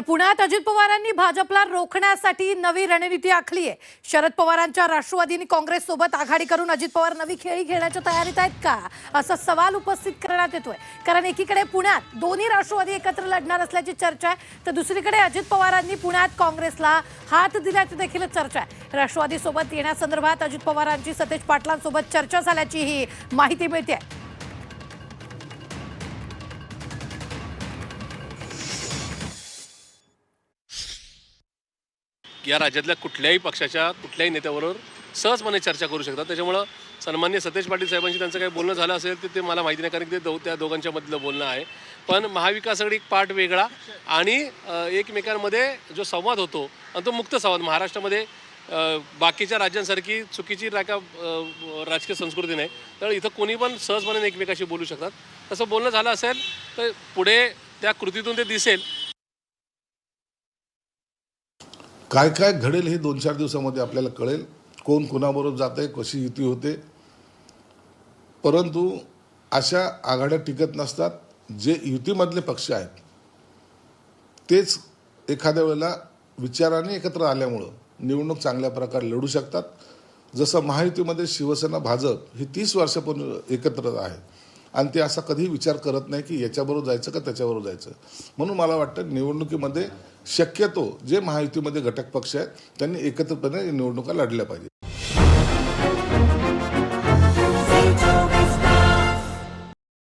पुण्यात अजित पवारांनी भाजपला रोखण्यासाठी नवी रणनीती आखली आहे। शरद पवारांच्या राष्ट्रवादी आणि काँग्रेस सोबत आघाडी करून अजित पवार नवी खेळी खेळण्याच्या तयारीत आहेत का, असा सवाल उपस्थित करण्यात येतोय। कारण एकीकडे पुण्यात दोन्ही राष्ट्रवादी एकत्र लढणार असल्याची चर्चा आहे, तर दुसरीकडे अजित पवारांनी पुण्यात काँग्रेसला हात दिल्याची देखील चर्चा आहे। राष्ट्रवादी सोबत येण्यासंदर्भात अजित पवारांची सतेज पाटलांसोबत चर्चा झाल्याची ही माहिती मिळते। या राज्यातल्या कुठल्याही पक्षाच्या कुठल्याही नेत्याबरोबर सहजपणे चर्चा करू शकतात। त्याच्यामुळं सन्माननीय सतेज पाटील साहेबांशी त्यांचं काही बोलणं झालं असेल तर ते मला माहिती नाही, कारण की ते त्या दोघांच्या मधलं बोलणं आहे। पण महाविकास आघाडी एक पार्ट वेगळा आणि एकमेकांमध्ये जो संवाद होतो आणि तो मुक्त संवाद महाराष्ट्रामध्ये बाकीच्या राज्यांसारखी चुकीची राजकीय संस्कृती नाही, तर इथं कोणी पण सहजपणे एकमेकाशी बोलू शकतात। तसं बोलणं झालं असेल तर पुढे त्या कृतीतून ते दिसेल। काय काय घडेल हे 2-4 दिवसामध्ये आपल्याला कळेल, कोण कोणाबरोबर जाते, कशी युती होते। परंतु अशा आघाड्या टिकत नसतात। जे युतीमधले पक्ष आहेत तेच एखाद्या वेळेला विचाराने एकत्र आल्यामुळं निवडणूक चांगल्या प्रकारे लढू शकतात। जसं महायुतीमध्ये शिवसेना भाजप ही 30 वर्षापूर्वी एकत्र आहे आणि ते असा कधी विचार करत नाही की याच्याबरोबर जायचं का त्याच्याबरोबर जायचं। म्हणून मला वाटतं निवडणुकीमध्ये शक्यतो जे महायुतीमध्ये घटक पक्ष आहेत त्यांनी एकत्रपणे निवडणुका लढल्या पाहिजे।